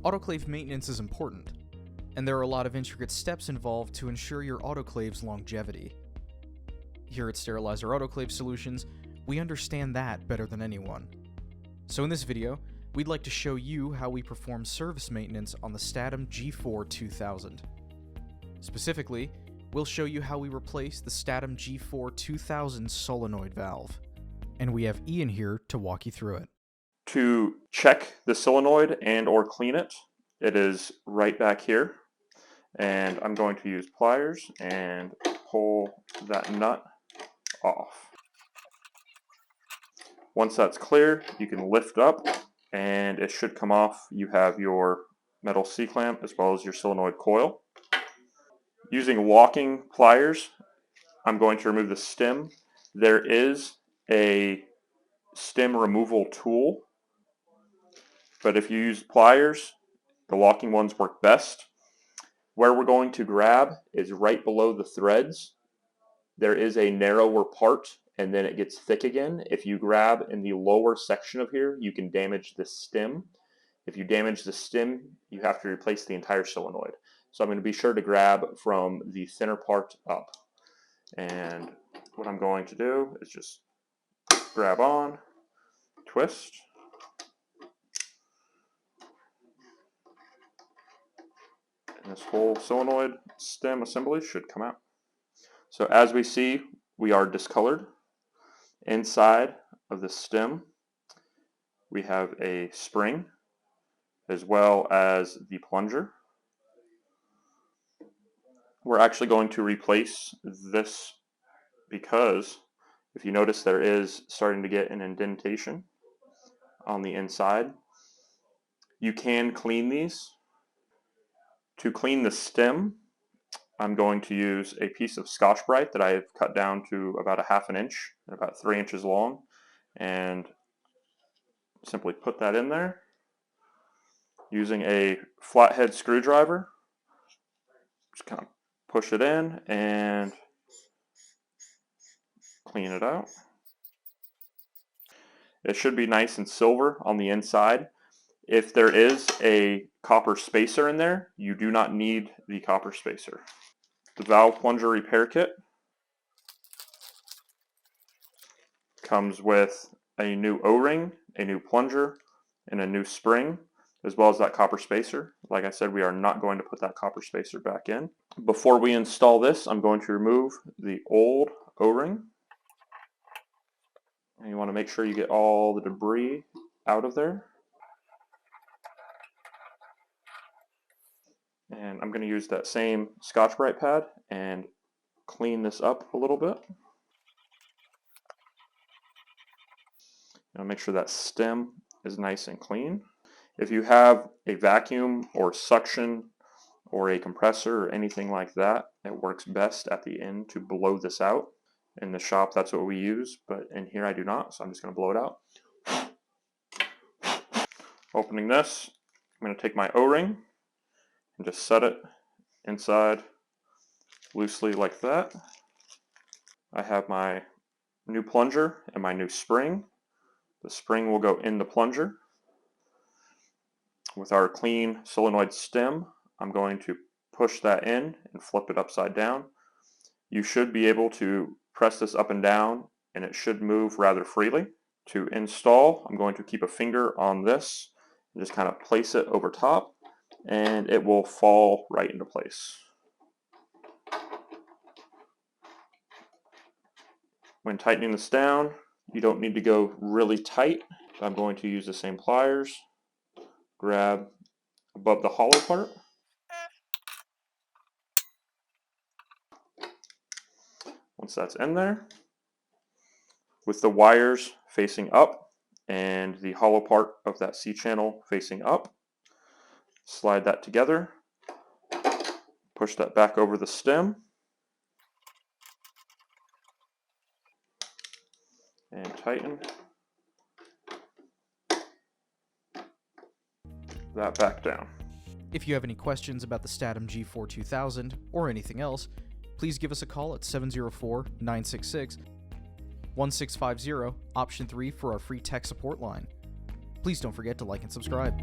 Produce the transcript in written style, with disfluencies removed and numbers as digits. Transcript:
Autoclave maintenance is important, and there are a lot of intricate steps involved to ensure your autoclave's longevity. Here at Sterilizer Autoclave Solutions, we understand that better than anyone. So in this video, we'd like to show you how we perform service maintenance on the Statim G4 2000. Specifically, we'll show you how we replace the Statim G4 2000 solenoid valve. And we have Ian here to walk you through it. To check the solenoid and or clean it, it is right back here. And I'm going to use pliers and pull that nut off. Once that's clear, you can lift up and it should come off. You have your metal C-clamp as well as your solenoid coil. Using walking pliers, I'm going to remove the stem. There is a stem removal tool, but if you use pliers, the walking ones work best. Where we're going to grab is right below the threads. There is a narrower part and then it gets thick again. If you grab in the lower section of here, you can damage the stem. If you damage the stem, you have to replace the entire solenoid. So I'm going to be sure to grab from the thinner part up. And what I'm going to do is just grab on, twist, and this whole solenoid stem assembly should come out. So as we see, we are discolored. Inside of the stem, we have a spring as well as the plunger. We're actually going to replace this because if you notice, there is starting to get an indentation on the inside. You can clean these. To clean the stem, I'm going to use a piece of Scotch-Brite that I have cut down to about 1/2 inch, about 3 inches long, and simply put that in there. Using a flathead screwdriver, just kind of push it in and clean it out. It should be nice and silver on the inside. If there is a copper spacer in there, you do not need the copper spacer. The valve plunger repair kit comes with a new O-ring, a new plunger, and a new spring, as well as that copper spacer. Like I said, we are not going to put that copper spacer back in. Before we install this, I'm going to remove the old O-ring. And you want to make sure you get all the debris out of there. And I'm going to use that same Scotch-Brite pad and clean this up a little bit. Make sure that stem is nice and clean. If you have a vacuum or suction or a compressor or anything like that, it works best at the end to blow this out. In the shop, that's what we use, but in here I do not, so I'm just going to blow it out. Opening this, I'm going to take my O-ring and just set it inside loosely like that. I have my new plunger and my new spring. The spring will go in the plunger. With our clean solenoid stem, I'm going to push that in and flip it upside down. You should be able to press this up and down and it should move rather freely. To install, I'm going to keep a finger on this and just kind of place it over top and it will fall right into place. When tightening this down, you don't need to go really tight. I'm going to use the same pliers, grab above the hollow part. Once that's in there, with the wires facing up and the hollow part of that C-channel facing up, slide that together, push that back over the stem, and tighten that back down. If you have any questions about the Statim G4 2000 or anything else, please give us a call at 704-966-1650, option 3 for our free tech support line. Please don't forget to like and subscribe.